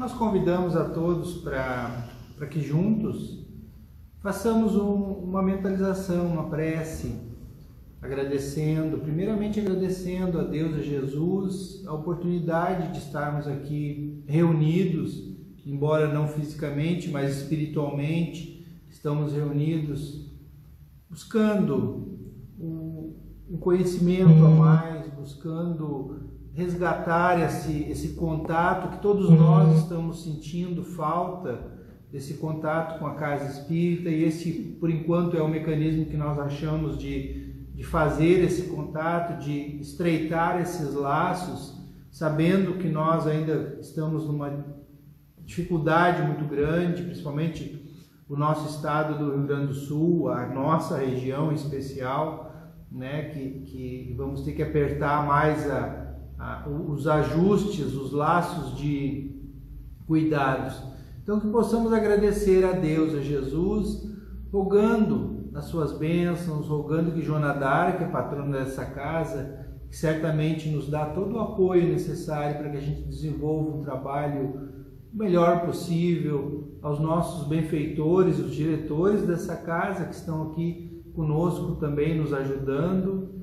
nós convidamos a todos para que juntos façamos uma mentalização, uma prece, primeiramente agradecendo a Deus, a Jesus, a oportunidade de estarmos aqui reunidos, embora não fisicamente, mas espiritualmente, estamos reunidos buscando um conhecimento a mais, buscando resgatar esse contato que todos nós estamos sentindo falta, desse contato com a casa espírita, e esse, por enquanto, é o mecanismo que nós achamos de fazer esse contato, de estreitar esses laços, sabendo que nós ainda estamos numa dificuldade muito grande, principalmente o nosso estado do Rio Grande do Sul, a nossa região em especial, né, que vamos ter que apertar mais os ajustes, os laços de cuidados. Então, que possamos agradecer a Deus, a Jesus, rogando as suas bênçãos, rogando que Jonadar, que é patrona dessa casa, que certamente nos dá todo o apoio necessário para que a gente desenvolva um trabalho o melhor possível, aos nossos benfeitores, os diretores dessa casa que estão aqui conosco também nos ajudando,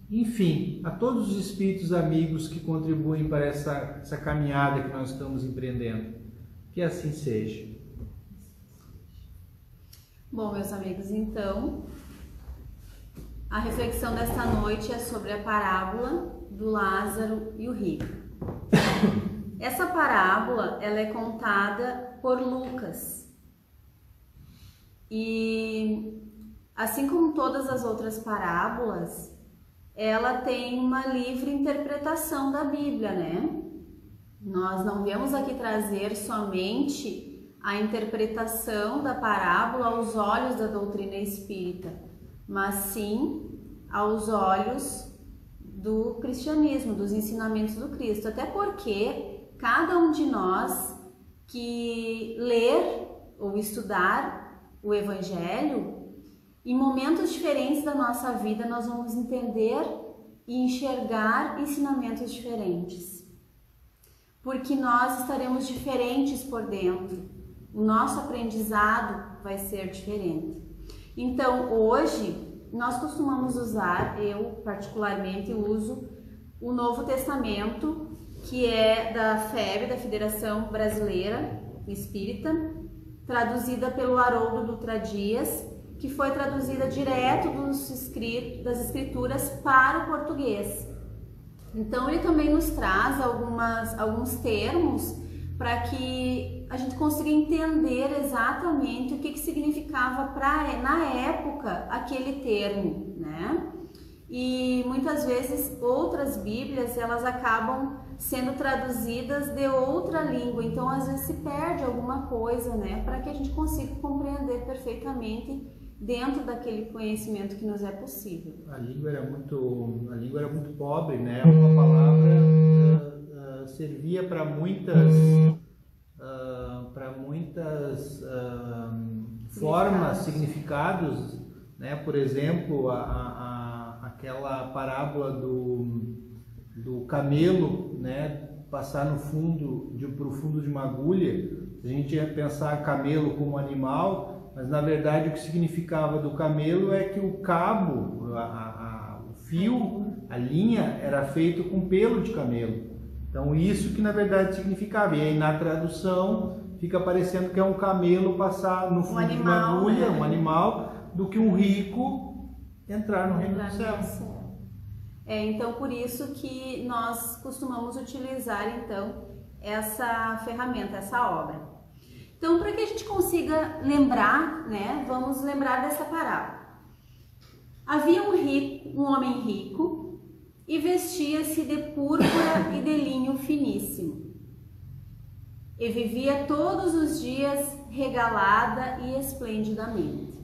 enfim, a todos os espíritos amigos que contribuem para essa caminhada que nós estamos empreendendo. Que assim seja. Bom, meus amigos, então, a reflexão desta noite é sobre a parábola do Lázaro e o rico. Essa parábola, ela é contada por Lucas. E, assim como todas as outras parábolas, ela tem uma livre interpretação da Bíblia, né? Nós não viemos aqui trazer somente a interpretação da parábola aos olhos da doutrina espírita, mas sim aos olhos do cristianismo, dos ensinamentos do Cristo. Até porque cada um de nós que ler ou estudar o Evangelho, em momentos diferentes da nossa vida, nós vamos entender e enxergar ensinamentos diferentes. Porque nós estaremos diferentes por dentro. O nosso aprendizado vai ser diferente. Então, hoje, nós costumamos usar, eu particularmente uso, o Novo Testamento, que é da FEB, da Federação Brasileira Espírita, traduzida pelo Haroldo Dutra Dias, que foi traduzida direto das escrituras para o português. Então, ele também nos traz alguns termos para que a gente consiga entender exatamente o que significava na época aquele termo, né? E muitas vezes outras Bíblias, elas acabam sendo traduzidas de outra língua, então às vezes se perde alguma coisa, né? Para que a gente consiga compreender perfeitamente dentro daquele conhecimento que nos é possível. A língua era muito pobre, né? Uma palavra servia para muitas formas, significados, né? Por exemplo, aquela parábola do camelo, né? Passar no fundo, pro fundo de uma agulha. A gente ia pensar camelo como animal, mas na verdade o que significava do camelo é que o cabo, o fio, a linha era feito com pelo de camelo. Então isso que na verdade significava. E aí na tradução fica parecendo que é um camelo passar no fundo de uma agulha, né? Um animal, do que um rico entrar no reino do céu. Então por isso que nós costumamos utilizar então essa ferramenta, essa obra. Então, para que a gente consiga lembrar, né, vamos lembrar dessa parábola. Havia um homem rico e vestia-se de púrpura e de linho finíssimo. E vivia todos os dias regalada e esplendidamente.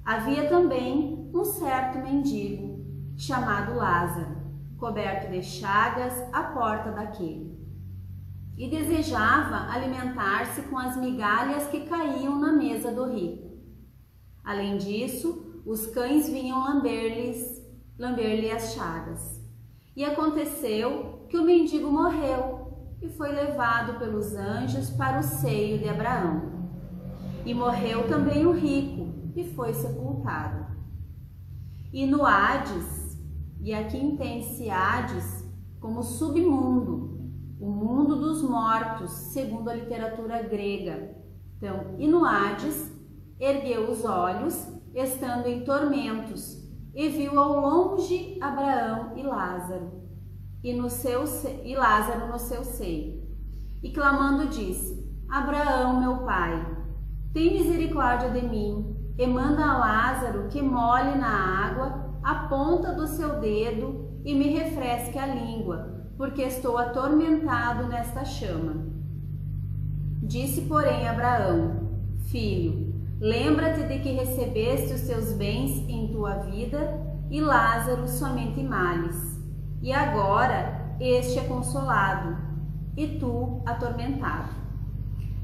Havia também um certo mendigo, chamado Lázaro, coberto de chagas à porta daquele. E desejava alimentar-se com as migalhas que caíam na mesa do rico. Além disso, os cães vinham lamber-lhe as chagas. E aconteceu que o mendigo morreu e foi levado pelos anjos para o seio de Abraão. E morreu também o rico e foi sepultado. E no Hades, e aqui entende-se Hades como submundo, o mundo dos mortos, segundo a literatura grega. Então, e no Hades, ergueu os olhos, estando em tormentos, e viu ao longe Abraão e Lázaro, e Lázaro no seu seio. E clamando disse: Abraão, meu pai, tem misericórdia de mim, e manda a Lázaro que molhe na água a ponta do seu dedo e me refresque a língua, porque estou atormentado nesta chama. Disse, porém, Abraão: Filho, lembra-te de que recebeste os teus bens em tua vida e Lázaro somente males. E agora este é consolado, e tu atormentado.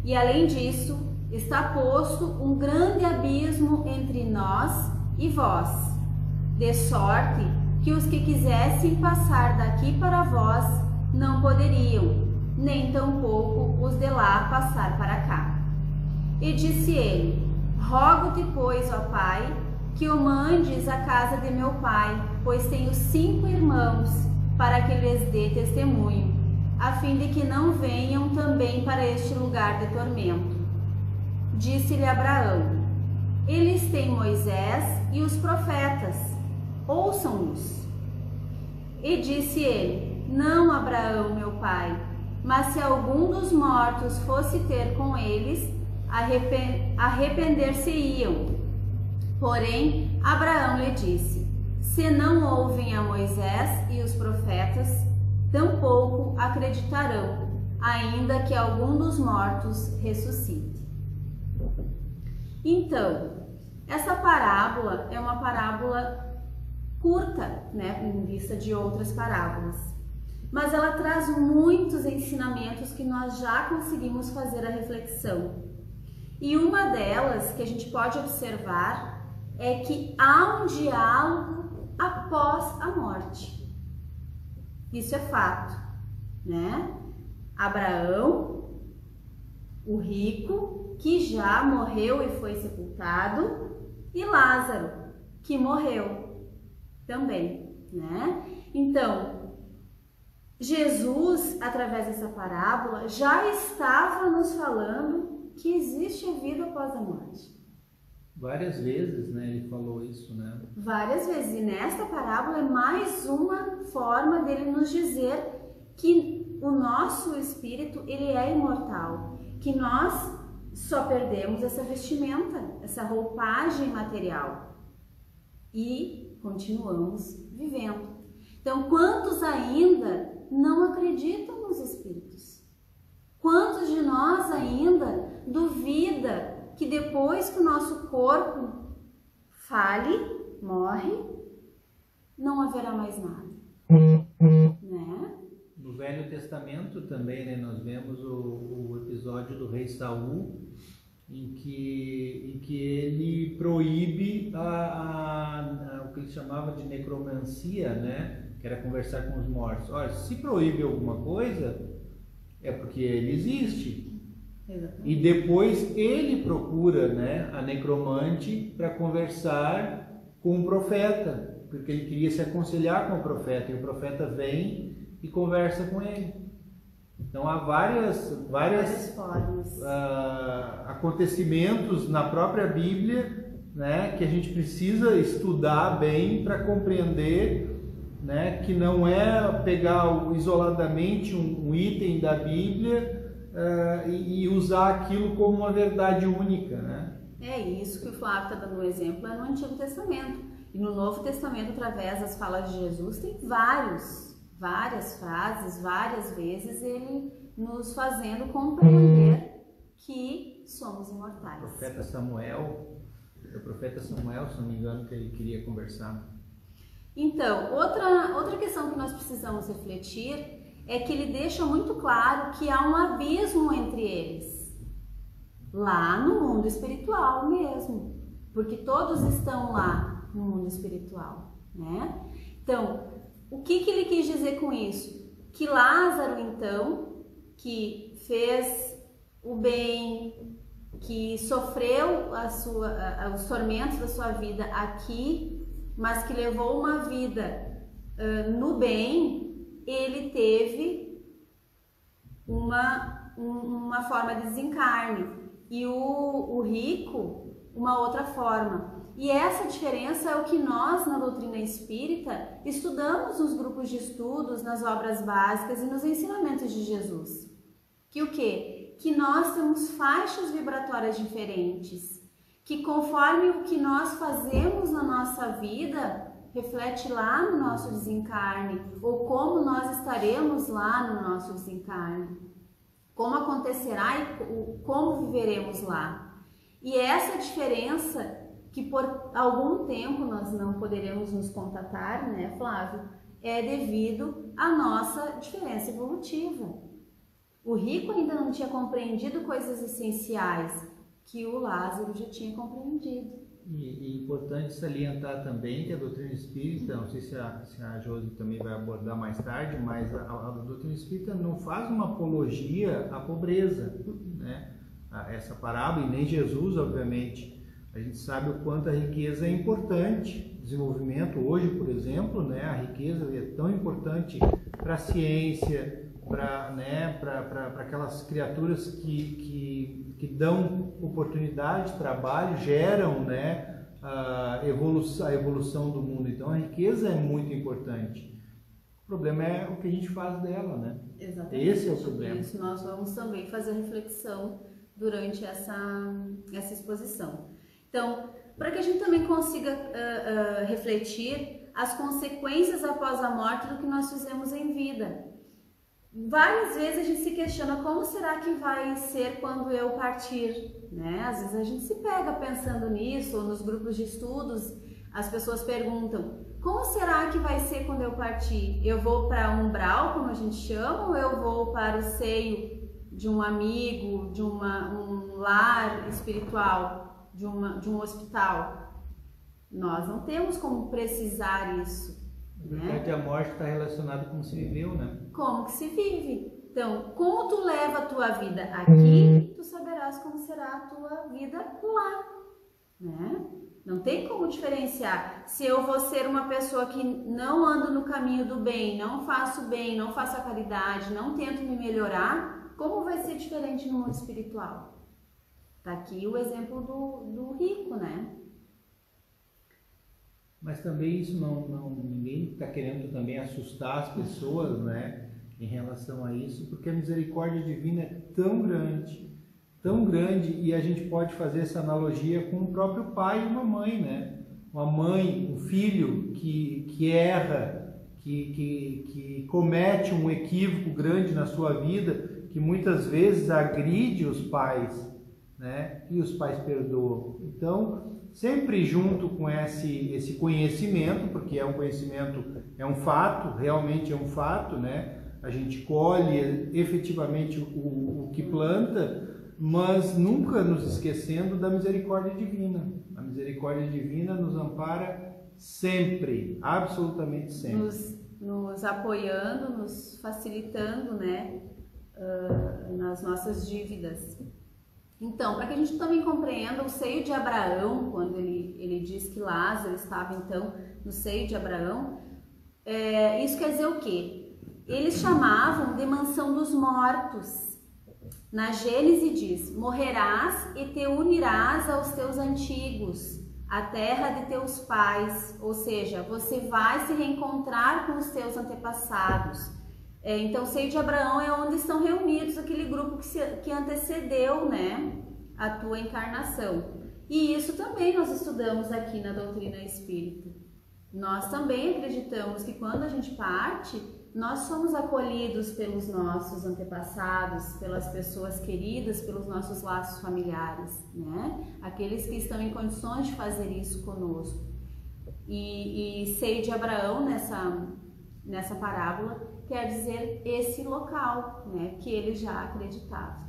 E além disso, está posto um grande abismo entre nós e vós, de sorte que os que quisessem passar daqui para vós não poderiam, nem tampouco os de lá passar para cá. E disse ele: Rogo-te, pois, ó Pai, que o mandes à casa de meu pai, pois tenho 5 irmãos, para que lhes dê testemunho, a fim de que não venham também para este lugar de tormento. Disse-lhe Abraão: Eles têm Moisés e os profetas, ouçam-nos. E disse ele: Não, Abraão, meu pai, mas se algum dos mortos fosse ter com eles, arrepender-se-iam. Porém, Abraão lhe disse: Se não ouvem a Moisés e os profetas, tampouco acreditarão, ainda que algum dos mortos ressuscite. Então, essa parábola é uma parábola curta, né, em vista de outras parábolas, mas ela traz muitos ensinamentos que nós já conseguimos fazer a reflexão. E uma delas que a gente pode observar é que há um diálogo após a morte. Isso é fato, né? Abraão, o rico, que já morreu e foi sepultado, e Lázaro, que morreu também, né? Então, Jesus, através dessa parábola, já estava nos falando que existe a vida após a morte. Várias vezes, né, ele falou isso, né? Várias vezes, e nesta parábola é mais uma forma dele nos dizer que o nosso espírito, ele é imortal, que nós só perdemos essa vestimenta, essa roupagem material e continuamos vivendo. Então, quantos ainda não acreditam nos espíritos? Quantos de nós ainda duvida que depois que o nosso corpo fale, morre, não haverá mais nada, né? No Velho Testamento também, né, nós vemos o episódio do rei Saul, em que ele proíbe o que ele chamava de necromancia, né, que era conversar com os mortos. Olha, se proíbe alguma coisa, é porque ele existe. Exatamente. E depois ele procura, né, a necromante para conversar com o profeta, porque ele queria se aconselhar com o profeta, e o profeta vem e conversa com ele. Então há várias formas, acontecimentos na própria Bíblia, né, que a gente precisa estudar bem para compreender, né, que não é pegar isoladamente um item da Bíblia e usar aquilo como uma verdade única, né? É isso que o Flávio está dando um exemplo, é no Antigo Testamento. E no Novo Testamento, através das falas de Jesus, tem várias frases, várias vezes, ele nos fazendo compreender que somos imortais. O profeta Samuel, se não me engano, que ele queria conversar. Então, outra questão que nós precisamos refletir é que ele deixa muito claro que há um abismo entre eles, lá no mundo espiritual mesmo, porque todos estão lá no mundo espiritual, né? Então, o que ele quis dizer com isso? Que Lázaro, então, que fez o bem, que sofreu os tormentos da sua vida aqui, mas que levou uma vida no bem, ele teve uma forma de desencarne, e o rico uma outra forma. E essa diferença é o que nós, na doutrina espírita, estudamos nos grupos de estudos, nas obras básicas e nos ensinamentos de Jesus. Que o quê? Que nós temos faixas vibratórias diferentes, que conforme o que nós fazemos na nossa vida, reflete lá no nosso desencarne, ou como nós estaremos lá no nosso desencarne, como acontecerá e como viveremos lá. E essa diferença, que por algum tempo nós não poderemos nos contatar, né, Flávio, é devido à nossa diferença evolutiva. O rico ainda não tinha compreendido coisas essenciais que o Lázaro já tinha compreendido. E é importante salientar também que a doutrina espírita, não sei se a Josi também vai abordar mais tarde, mas a doutrina espírita não faz uma apologia à pobreza, né? Essa parábola, e nem Jesus, obviamente. A gente sabe o quanto a riqueza é importante. Desenvolvimento hoje, por exemplo, né, a riqueza é tão importante para a ciência, para aquelas criaturas que dão oportunidade de trabalho, geram, né, a evolução do mundo. Então a riqueza é muito importante. O problema é o que a gente faz dela, né? Exatamente. Esse é o problema. Isso nós vamos também fazer reflexão durante essa exposição. Então, para que a gente também consiga refletir as consequências após a morte do que nós fizemos em vida. Várias vezes a gente se questiona como será que vai ser quando eu partir, né? Às vezes a gente se pega pensando nisso, ou nos grupos de estudos, as pessoas perguntam, como será que vai ser quando eu partir? Eu vou para um umbral, como a gente chama, ou eu vou para o seio de um amigo, de um lar espiritual, de um hospital? Nós não temos como precisar isso. Na verdade, a morte está relacionada com como se viveu, né? Como que se vive. Então, como tu leva a tua vida aqui, tu saberás como será a tua vida lá, né? Não tem como diferenciar. Se eu vou ser uma pessoa que não ando no caminho do bem, não faço a caridade, não tento me melhorar, como vai ser diferente no mundo espiritual? Tá aqui o exemplo do rico, né? Mas também isso ninguém está querendo também assustar as pessoas, né, em relação a isso, porque a misericórdia divina é tão grande, e a gente pode fazer essa analogia com o próprio pai e uma mãe, né? Uma mãe, um filho que erra, que comete um equívoco grande na sua vida, que muitas vezes agride os pais, né? E os pais perdoam. Então, sempre junto com esse conhecimento, porque é um conhecimento, é um fato, realmente é um fato, né? A gente colhe efetivamente o que planta, mas nunca nos esquecendo da misericórdia divina. A misericórdia divina nos ampara sempre, absolutamente sempre. Nos apoiando, nos facilitando, né? Nas nossas dívidas. Então, para que a gente também compreenda o seio de Abraão, quando ele diz que Lázaro estava então no seio de Abraão, isso quer dizer o quê? Eles chamavam de mansão dos mortos. Na Gênese diz, morrerás e te unirás aos teus antigos, a terra de teus pais, ou seja, você vai se reencontrar com os teus antepassados. Então, o seio de Abraão é onde estão reunidos aquele grupo que antecedeu, né, a tua encarnação. E isso também nós estudamos aqui na doutrina espírita. Nós também acreditamos que quando a gente parte, nós somos acolhidos pelos nossos antepassados, pelas pessoas queridas, pelos nossos laços familiares, né? Aqueles que estão em condições de fazer isso conosco. E seio de Abraão, nessa parábola, quer dizer esse local, né, que ele já acreditava.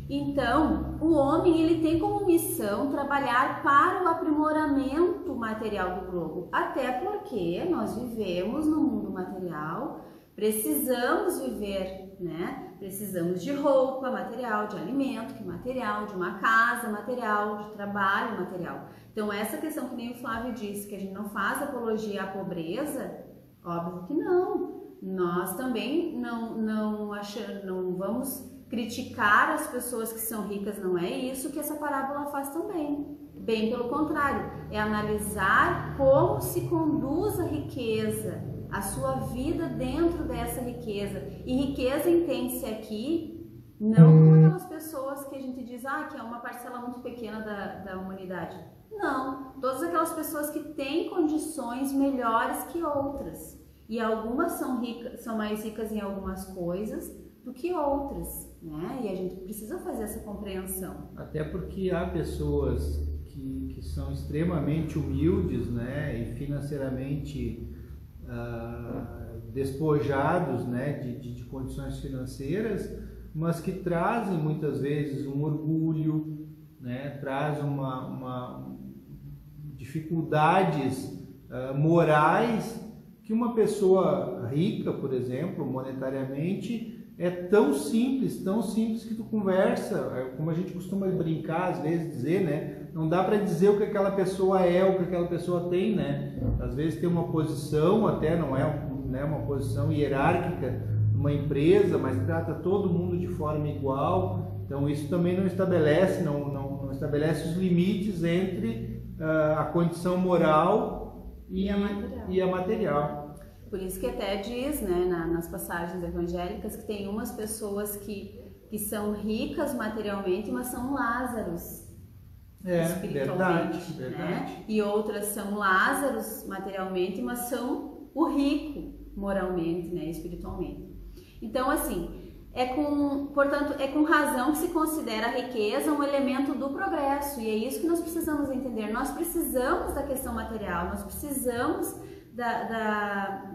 Então, o homem ele tem como missão trabalhar para o aprimoramento material do globo, até porque nós vivemos no mundo material, precisamos viver né? Precisamos de roupa, material, de alimento, que material, de uma casa, material, de trabalho, material. Então essa questão que nem o Flávio disse, que a gente não faz apologia à pobreza, óbvio que não. Nós também não vamos criticar as pessoas que são ricas, não é isso que essa parábola faz também. Bem pelo contrário, é analisar como se conduz a riqueza, a sua vida dentro dessa riqueza. E riqueza entende-se aqui não como aquelas pessoas que a gente diz que é uma parcela muito pequena da humanidade. Não, todas aquelas pessoas que têm condições melhores que outras. E algumas são mais ricas em algumas coisas do que outras, né? E a gente precisa fazer essa compreensão. Até porque há pessoas que são extremamente humildes, né? E financeiramente despojados, né? De condições financeiras, mas que trazem muitas vezes um orgulho, né? Traz dificuldades morais que uma pessoa rica, por exemplo, monetariamente, é tão simples que tu conversa, como a gente costuma brincar, às vezes dizer, né? Não dá para dizer o que aquela pessoa é, o que aquela pessoa tem, né? Às vezes tem uma posição, até não é uma posição hierárquica numa empresa, mas trata todo mundo de forma igual. Então isso também não estabelece os limites entre a condição moral e a material. Por isso que até diz, né, nas passagens evangélicas, que tem umas pessoas que são ricas materialmente, mas são Lázaros espiritualmente. Verdade. Né? E outras são Lázaros materialmente, mas são o rico moralmente, né, espiritualmente. Então, assim, portanto, é com razão que se considera a riqueza um elemento do progresso, e é isso que nós precisamos entender. Nós precisamos da questão material, nós precisamos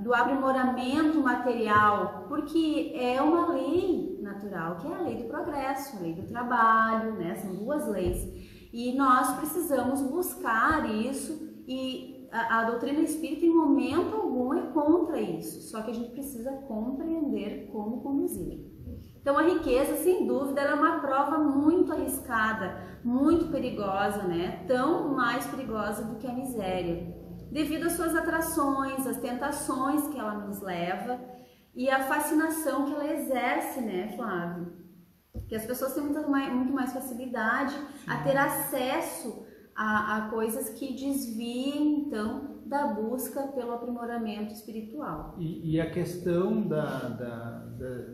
do aprimoramento material, porque é uma lei natural, que é a lei do progresso, a lei do trabalho, né? São duas leis. E nós precisamos buscar isso, e a doutrina espírita em momento algum é contra isso, só que a gente precisa compreender como conduzir. Então a riqueza, sem dúvida, ela é uma prova muito arriscada, muito perigosa, né? Tão mais perigosa do que a miséria, devido às suas atrações, às tentações que ela nos leva e à fascinação que ela exerce, né, Flávio? Que as pessoas têm muito mais facilidade a ter acesso a coisas que desviem, então, da busca pelo aprimoramento espiritual. E a questão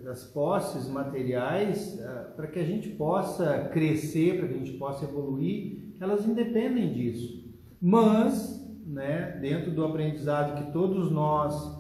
das posses materiais, para que a gente possa crescer, para que a gente possa evoluir, elas independem disso. Mas, né, dentro do aprendizado que todos nós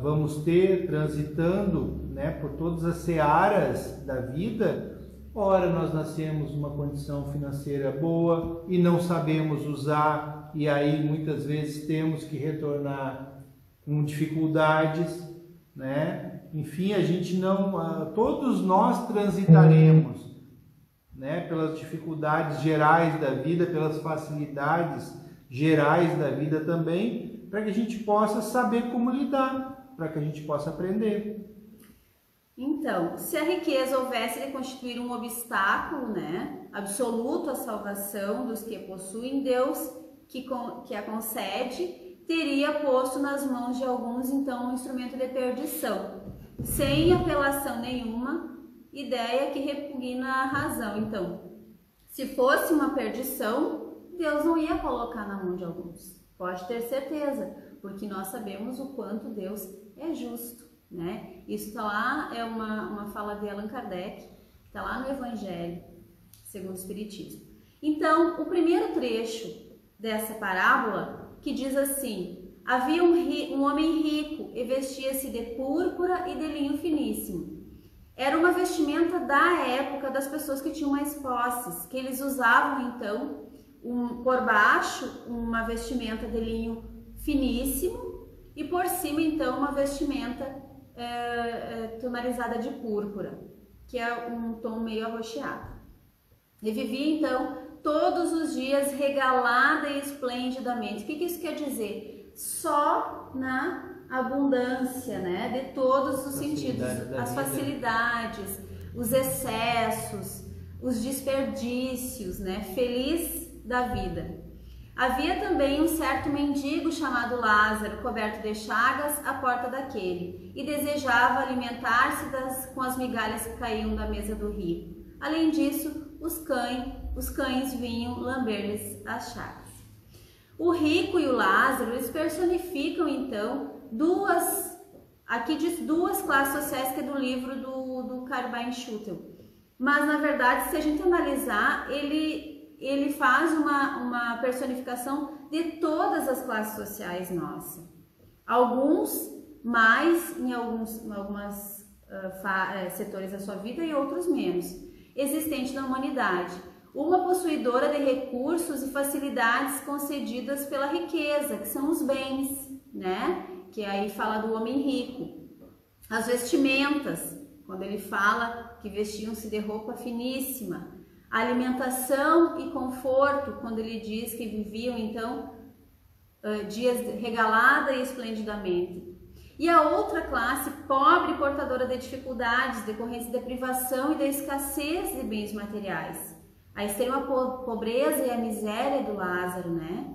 vamos ter transitando, né, por todas as searas da vida, ora nós nascemos numa condição financeira boa e não sabemos usar, e aí muitas vezes temos que retornar com dificuldades, né? Enfim, a gente todos nós transitaremos, né, pelas dificuldades gerais da vida, pelas facilidades gerais da vida também, para que a gente possa saber como lidar, para que a gente possa aprender. Então, se a riqueza houvesse de constituir um obstáculo, né, absoluto à salvação dos que a possuem, Deus, que a concede, teria posto nas mãos de alguns, então, um instrumento de perdição, sem apelação nenhuma, ideia que repugna a razão. Então, se fosse uma perdição, Deus não ia colocar na mão de alguns, pode ter certeza, porque nós sabemos o quanto Deus é justo, né? Isso está lá, é uma fala de Allan Kardec, está lá no Evangelho segundo o Espiritismo. Então, o primeiro trecho dessa parábola, que diz assim: havia um homem rico e vestia-se de púrpura e de linho finíssimo. Era uma vestimenta da época das pessoas que tinham mais posses, que eles usavam então por baixo uma vestimenta de linho finíssimo e por cima então uma vestimenta tonalizada de púrpura, que é um tom meio arroxeado. E vivia então todos os dias regalada e esplendidamente. O que isso quer dizer? Só na abundância, né? De todos os sentidos, as facilidades, os excessos, os desperdícios, né? Feliz da vida. Havia também um certo mendigo chamado Lázaro, coberto de chagas, à porta daquele, e desejava alimentar-se com as migalhas que caíam da mesa do rico. Além disso, os cães vinham lamber-lhes as chagas. O rico e o Lázaro, eles personificam então duas classes sociais, que é do livro do Carbain-Schutel. Mas na verdade, se a gente analisar, ele faz uma personificação de todas as classes sociais nossas. Alguns mais em alguns setores da sua vida e outros menos, existente na humanidade. Uma possuidora de recursos e facilidades concedidas pela riqueza, que são os bens, né? Que aí fala do homem rico. As vestimentas, quando ele fala que vestiam-se de roupa finíssima. A alimentação e conforto, quando ele diz que viviam então dias regalada e esplendidamente. E a outra classe, pobre e portadora de dificuldades, decorrentes da privação e da escassez de bens materiais. A extrema pobreza e a miséria do Lázaro, né?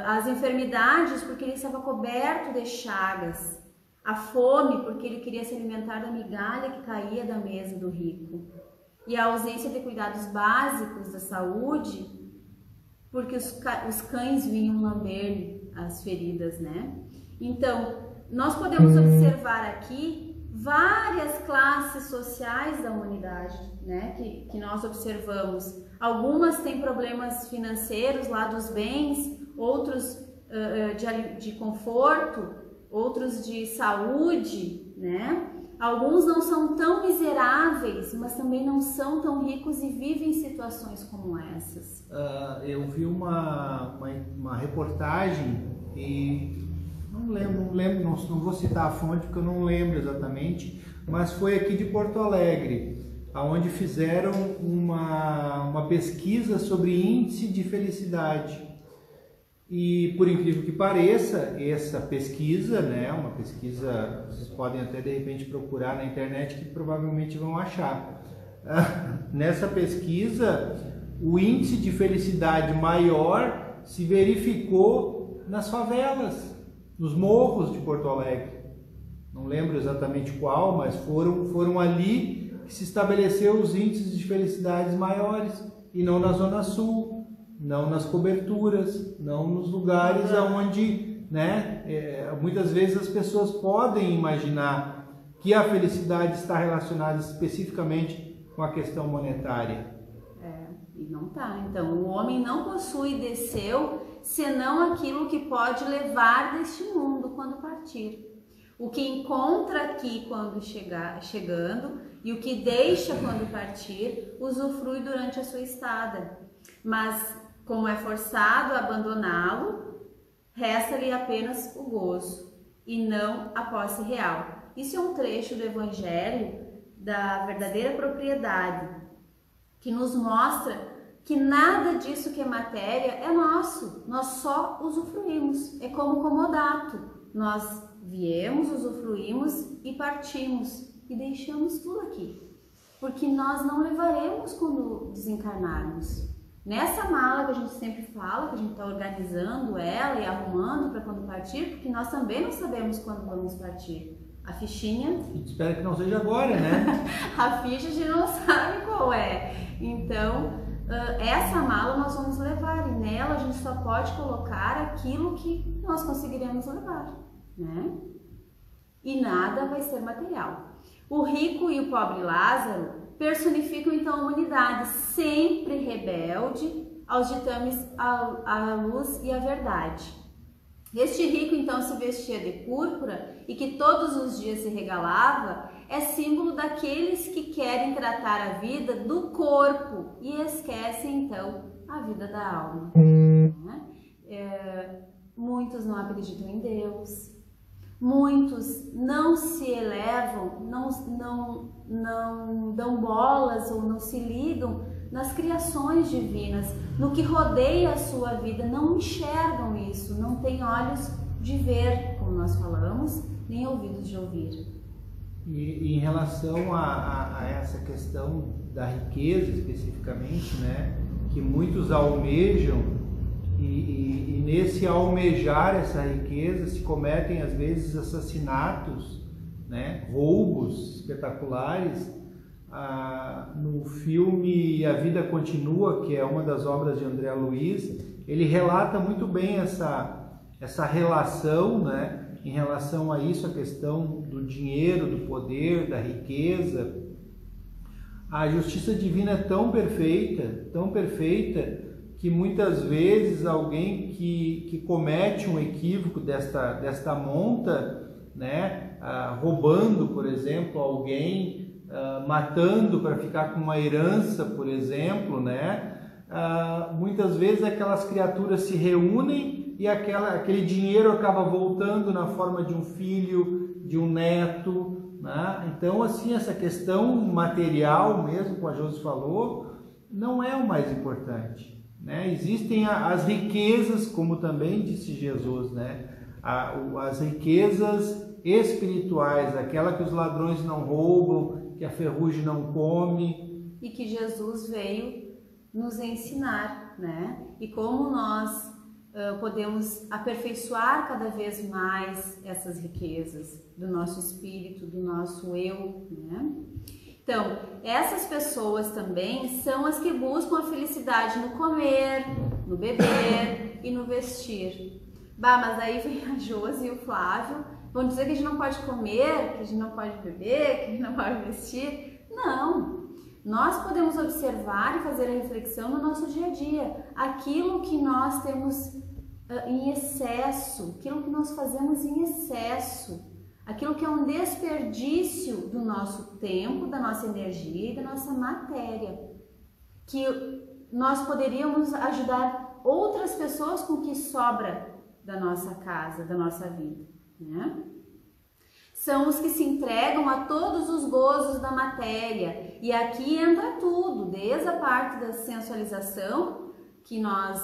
As enfermidades, porque ele estava coberto de chagas. A fome, porque ele queria se alimentar da migalha que caía da mesa do rico. E a ausência de cuidados básicos da saúde, porque os cães vinham lamber as feridas, né? Então, nós podemos observar aqui várias classes sociais da humanidade, né? Que nós observamos. Algumas têm problemas financeiros lá dos bens, outros de conforto, outros de saúde, né? Alguns não são tão miseráveis, mas também não são tão ricos e vivem situações como essas. Eu vi uma reportagem e não lembro, não vou citar a fonte porque eu não lembro exatamente, mas foi aqui de Porto Alegre, onde fizeram uma pesquisa sobre índice de felicidade. E por incrível que pareça, essa pesquisa, né, uma pesquisa, vocês podem até de repente procurar na internet que provavelmente vão achar. Nessa pesquisa, o índice de felicidade maior se verificou nas favelas, nos morros de Porto Alegre. Não lembro exatamente qual, mas foram ali que se estabeleceu os índices de felicidades maiores, e não na Zona Sul, não nas coberturas, não nos lugares onde, né, muitas vezes as pessoas podem imaginar que a felicidade está relacionada especificamente com a questão monetária. E não está. Então, o homem não possui de seu senão aquilo que pode levar deste mundo quando partir. O que encontra aqui quando chegando e o que deixa quando partir, usufrui durante a sua estada. Mas, como é forçado a abandoná-lo, resta-lhe apenas o gozo e não a posse real. Isso é um trecho do Evangelho da verdadeira propriedade, que nos mostra que nada disso que é matéria é nosso, nós só usufruímos, é como comodato, nós viemos, usufruímos e partimos e deixamos tudo aqui, porque nós não levaremos quando desencarnarmos. Nessa mala que a gente sempre fala, que a gente está organizando ela e arrumando para quando partir, porque nós também não sabemos quando vamos partir. A fichinha... Espero que não seja agora, né? A ficha a gente não sabe qual é. Então, essa mala nós vamos levar e nela a gente só pode colocar aquilo que nós conseguiremos levar, né? E nada vai ser material. O rico e o pobre Lázaro personificam então a humanidade, sempre rebelde aos ditames, à luz e à verdade. Este rico então se vestia de púrpura e que todos os dias se regalava, é símbolo daqueles que querem tratar a vida do corpo e esquecem então a vida da alma. Muitos não acreditam em Deus. Muitos não se elevam, não dão bolas ou não se ligam nas criações divinas, no que rodeia a sua vida, não enxergam isso, não têm olhos de ver como nós falamos, nem ouvidos de ouvir. E em relação a essa questão da riqueza especificamente, né, que muitos almejam, e nesse almejar essa riqueza se cometem às vezes assassinatos, né, roubos espetaculares. No filme A Vida Continua, que é uma das obras de André Luiz, ele relata muito bem essa relação, né, em relação a isso, a questão do dinheiro, do poder, da riqueza. A justiça divina é tão perfeita, que muitas vezes alguém que comete um equívoco desta monta, né, roubando, por exemplo, alguém, matando para ficar com uma herança, por exemplo, né, muitas vezes aquelas criaturas se reúnem e aquele dinheiro acaba voltando na forma de um filho, de um neto, né? Então, assim, essa questão material mesmo, como a Josi falou, não é o mais importante, né? Existem as riquezas, como também disse Jesus, né? As riquezas espirituais, aquela que os ladrões não roubam, que a ferrugem não come. E que Jesus veio nos ensinar, né? E como nós podemos aperfeiçoar cada vez mais essas riquezas do nosso espírito, do nosso eu, né? Então, essas pessoas também são as que buscam a felicidade no comer, no beber e no vestir. Bah, mas aí vem a Josi e o Flávio, vão dizer que a gente não pode comer, que a gente não pode beber, que a gente não pode vestir. Não! Nós podemos observar e fazer a reflexão no nosso dia a dia. Aquilo que nós temos em excesso, aquilo que nós fazemos em excesso, aquilo que é um desperdício do nosso tempo, da nossa energia e da nossa matéria, que nós poderíamos ajudar outras pessoas com o que sobra da nossa casa, da nossa vida, né? São os que se entregam a todos os gozos da matéria, e aqui entra tudo, desde a parte da sensualização, que nós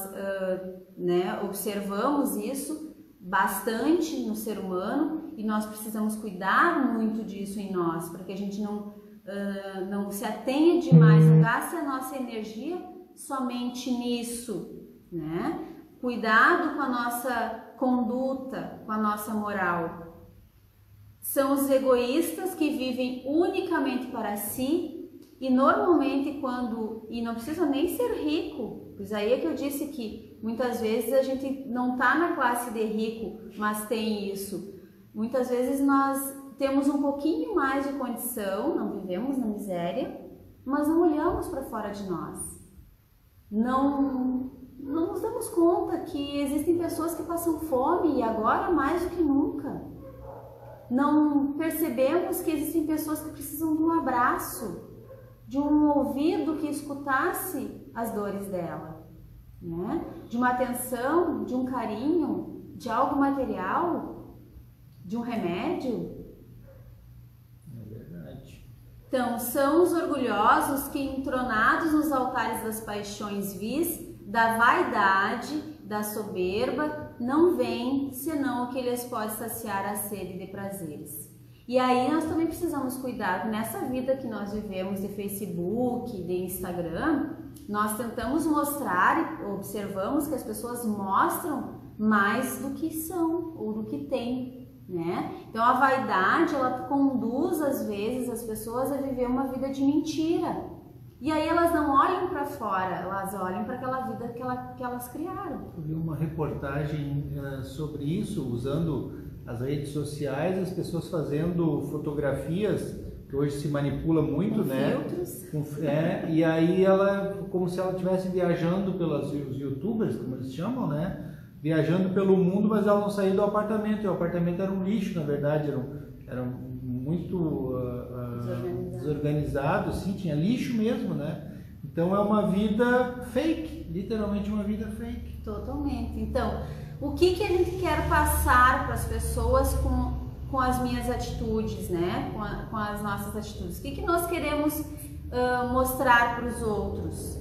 observamos isso bastante no ser humano, e nós precisamos cuidar muito disso em nós, para que a gente não se atenha demais, não gaste a nossa energia somente nisso, né? Cuidado com a nossa conduta, com a nossa moral. São os egoístas que vivem unicamente para si e normalmente e não precisa nem ser rico, pois aí é que eu disse que muitas vezes a gente não está na classe de rico, mas tem isso. Muitas vezes nós temos um pouquinho mais de condição, não vivemos na miséria, mas não olhamos para fora de nós. Não nos damos conta que existem pessoas que passam fome e agora mais do que nunca. Não percebemos que existem pessoas que precisam de um abraço, de um ouvido que escutasse as dores dela, né? De uma atenção, de um carinho, de algo material, de um remédio. É verdade. Então, são os orgulhosos que, entronados nos altares das paixões vis, da vaidade, da soberba, não veem senão o que lhes pode saciar a sede de prazeres. E aí nós também precisamos cuidar, nessa vida que nós vivemos de Facebook, de Instagram, nós tentamos mostrar, observamos que as pessoas mostram mais do que são ou do que têm, né? Então a vaidade, ela conduz às vezes as pessoas a viver uma vida de mentira. E aí elas não olham para fora, elas olham para aquela vida que elas criaram. Eu vi uma reportagem sobre isso, usando as redes sociais, as pessoas fazendo fotografias, que hoje se manipula muito, com né? Filtros. E aí ela, como se ela estivesse viajando pelos youtubers, como eles chamam, né? Viajando pelo mundo, mas ela não saía do apartamento, e o apartamento era um lixo, na verdade, era muito desorganizado, sim, tinha lixo mesmo, né? Então é uma vida fake, literalmente uma vida fake. Totalmente. Então, o que a gente quer passar para as pessoas com as minhas atitudes, né? Com as nossas atitudes? O que nós queremos mostrar para os outros?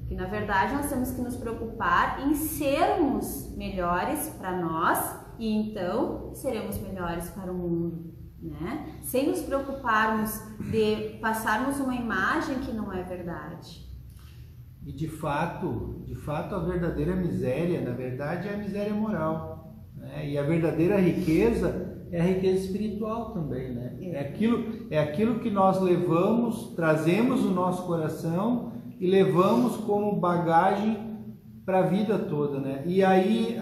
Que na verdade nós temos que nos preocupar em sermos melhores para nós e então seremos melhores para o mundo, né? Sem nos preocuparmos de passarmos uma imagem que não é verdade. E de fato a verdadeira miséria, na verdade, é a miséria moral, né? E a verdadeira riqueza é a riqueza espiritual também, né? É aquilo que nós levamos, trazemos no nosso coração e levamos como bagagem para a vida toda, né? E aí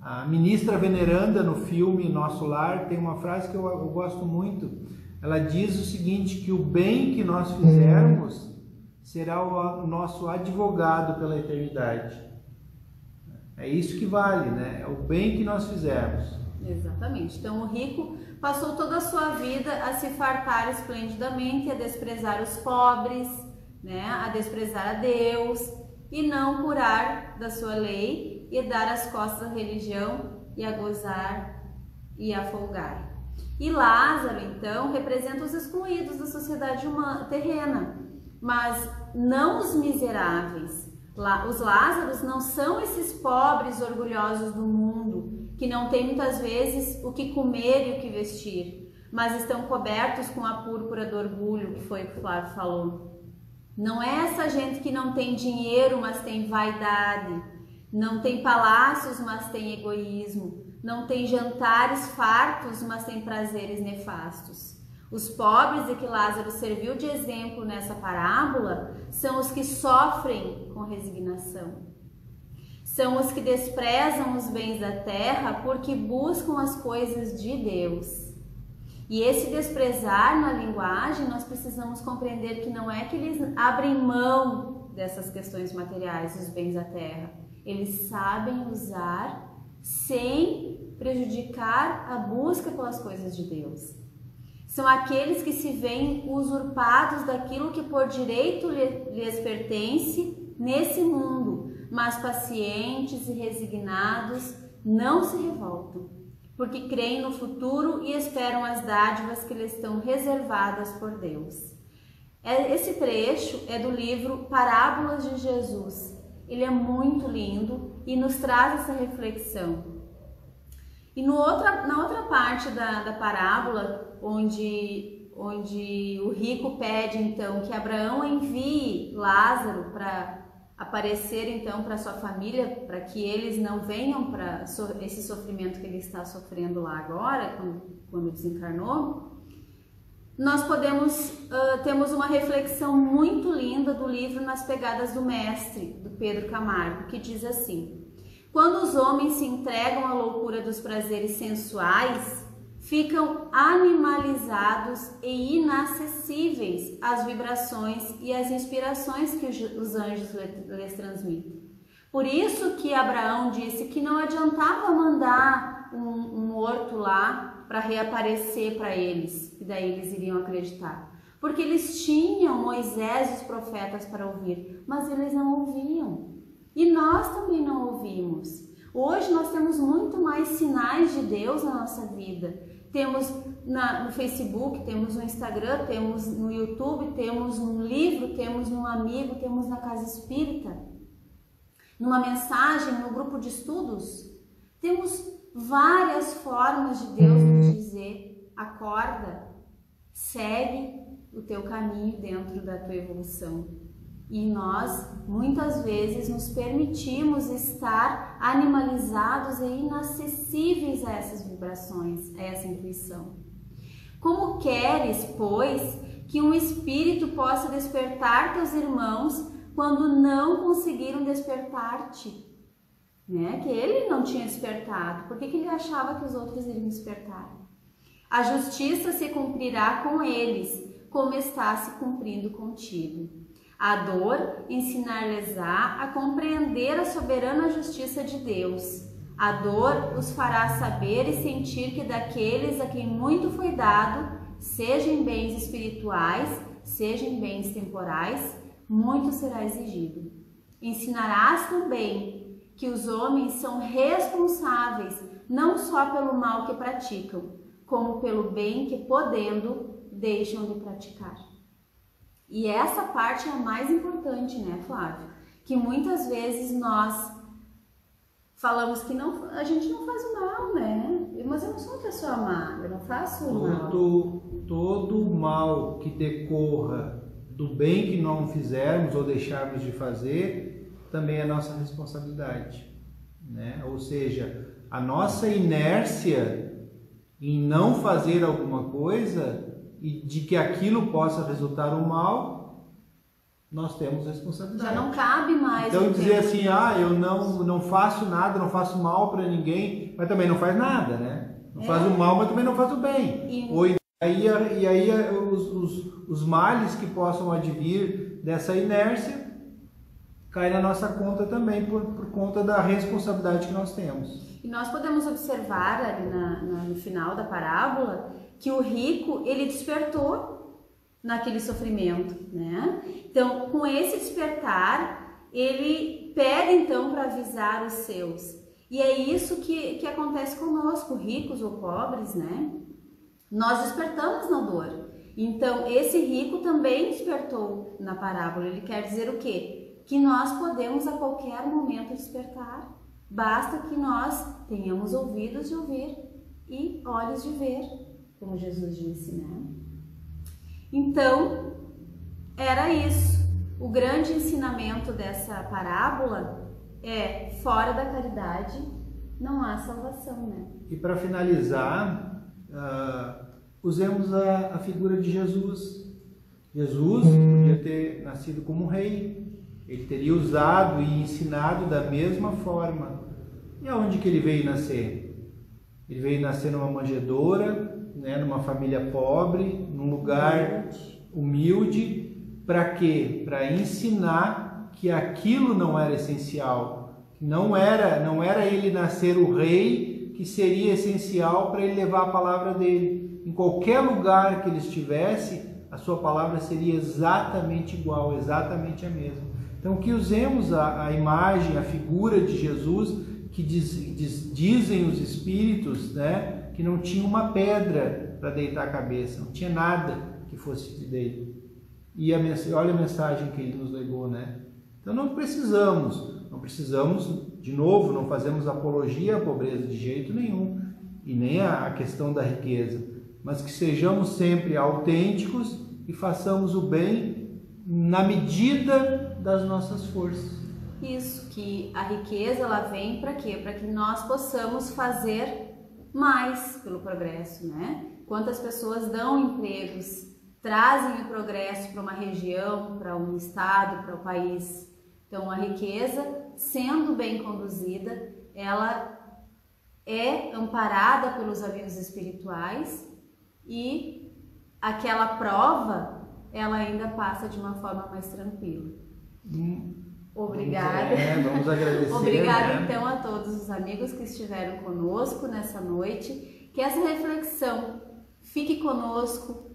a ministra veneranda no filme Nosso Lar tem uma frase que eu gosto muito. Ela diz o seguinte, que o bem que nós fizermos será o nosso advogado pela eternidade. É isso que vale, né? É o bem que nós fizermos. Exatamente. Então o rico passou toda a sua vida a se fartar esplendidamente, a desprezar os pobres, né? A desprezar a Deus e não curar da sua lei e dar as costas à religião e a gozar e a folgar. E Lázaro, então, representa os excluídos da sociedade humana, terrena, mas não os miseráveis. Os Lázaros não são esses pobres orgulhosos do mundo, que não têm muitas vezes o que comer e o que vestir, mas estão cobertos com a púrpura do orgulho, que foi o que o Flávio falou. Não é essa gente que não tem dinheiro, mas tem vaidade, não tem palácios, mas tem egoísmo, não tem jantares fartos, mas tem prazeres nefastos. Os pobres de que Lázaro serviu de exemplo nessa parábola são os que sofrem com resignação. São os que desprezam os bens da terra porque buscam as coisas de Deus. E esse desprezar na linguagem, nós precisamos compreender que não é que eles abrem mão dessas questões materiais, dos bens da terra. Eles sabem usar sem prejudicar a busca pelas coisas de Deus. São aqueles que se veem usurpados daquilo que por direito lhes pertence nesse mundo, mas pacientes e resignados não se revoltam, porque creem no futuro e esperam as dádivas que lhes estão reservadas por Deus. Esse trecho é do livro Parábolas de Jesus. Ele é muito lindo e nos traz essa reflexão. E na outra parte da parábola, onde o rico pede então que Abraão envie Lázaro para aparecer então para sua família, para que eles não venham para esse sofrimento que ele está sofrendo lá agora, quando desencarnou, nós temos uma reflexão muito linda do livro Nas Pegadas do Mestre, do Pedro Camargo, que diz assim: quando os homens se entregam à loucura dos prazeres sensuais, ficam animalizados e inacessíveis às vibrações e às inspirações que os anjos lhes transmitem. Por isso que Abraão disse que não adiantava mandar um morto lá para reaparecer para eles, e daí eles iriam acreditar. Porque eles tinham Moisés e os profetas para ouvir, mas eles não ouviam. E nós também não ouvimos. Hoje nós temos muito mais sinais de Deus na nossa vida. Temos no Facebook, temos no Instagram, temos no YouTube, temos no livro, temos no amigo, temos na casa espírita, numa mensagem, no grupo de estudos. Temos várias formas de Deus nos dizer: acorda, segue o teu caminho dentro da tua evolução. E nós, muitas vezes, nos permitimos estar animalizados e inacessíveis a essas vibrações, a essa intuição. Como queres, pois, que um espírito possa despertar teus irmãos quando não conseguiram despertar-te? Né? Que ele não tinha despertado, por que ele achava que os outros iriam despertar? A justiça se cumprirá com eles, como está se cumprindo contigo. A dor ensinar-lhes-á a compreender a soberana justiça de Deus. A dor os fará saber e sentir que daqueles a quem muito foi dado, seja em bens espirituais, seja em bens temporais, muito será exigido. Ensinarás também que os homens são responsáveis não só pelo mal que praticam, como pelo bem que, podendo, deixam de praticar. E essa parte é a mais importante, né, Flávio? Que muitas vezes nós falamos que não, a gente não faz o mal, né? Mas eu não sou uma pessoa má, eu não faço o mal. Todo mal que decorra do bem que não fizermos ou deixarmos de fazer, também é nossa responsabilidade, né? Ou seja, a nossa inércia em não fazer alguma coisa e de que aquilo possa resultar um mal, nós temos responsabilidade. Já não cabe mais. Então dizer assim, eu não faço nada, não faço mal para ninguém, mas também não faz nada, né? Não faz o mal, mas também não faz o bem. E aí os males que possam advir dessa inércia caem na nossa conta também por conta da responsabilidade que nós temos. E nós podemos observar ali no final da parábola que o rico, ele despertou naquele sofrimento, né? Então, com esse despertar, ele pede então para avisar os seus. E é isso que acontece conosco, ricos ou pobres, né? Nós despertamos na dor. Então, esse rico também despertou na parábola. Ele quer dizer o quê? Que nós podemos a qualquer momento despertar. Basta que nós tenhamos ouvidos de ouvir e olhos de ver, como Jesus disse, né? Então, era isso. O grande ensinamento dessa parábola é: fora da caridade não há salvação, né? E para finalizar, usemos a figura de Jesus. Jesus podia ter nascido como um rei. Ele teria usado e ensinado da mesma forma. E aonde que ele veio nascer? Ele veio nascer numa manjedoura, né, numa família pobre, num lugar humilde. Para quê? Para ensinar que aquilo não era essencial. Não era ele nascer o rei que seria essencial para ele levar a palavra dele. Em qualquer lugar que ele estivesse, a sua palavra seria exatamente igual, exatamente a mesma. Então, que usemos a imagem, a figura de Jesus, que dizem os espíritos, né, que não tinha uma pedra para deitar a cabeça, não tinha nada que fosse dele. E olha a mensagem que ele nos legou, né? Então, não precisamos, de novo, não fazemos apologia à pobreza de jeito nenhum, e nem a questão da riqueza, mas que sejamos sempre autênticos e façamos o bem na medida das nossas forças. Isso, que a riqueza ela vem para quê? Para que nós possamos fazer mais pelo progresso, né? Quantas pessoas dão empregos, trazem o progresso para uma região, para um estado, para o país. Então, a riqueza, sendo bem conduzida, ela é amparada pelos amigos espirituais e aquela prova, ela ainda passa de uma forma mais tranquila. Obrigada. Vamos agradecer. Obrigada, então, a todos os amigos que estiveram conosco nessa noite. Que essa reflexão fique conosco,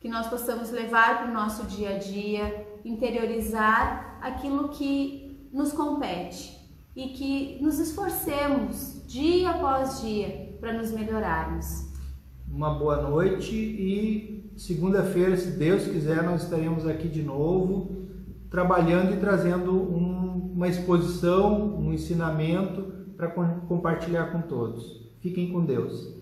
que nós possamos levar para o nosso dia a dia, interiorizar aquilo que nos compete e que nos esforcemos dia após dia para nos melhorarmos. Uma boa noite e segunda-feira, se Deus quiser, nós estaremos aqui de novo, trabalhando e trazendo uma exposição, um ensinamento para compartilhar com todos. Fiquem com Deus.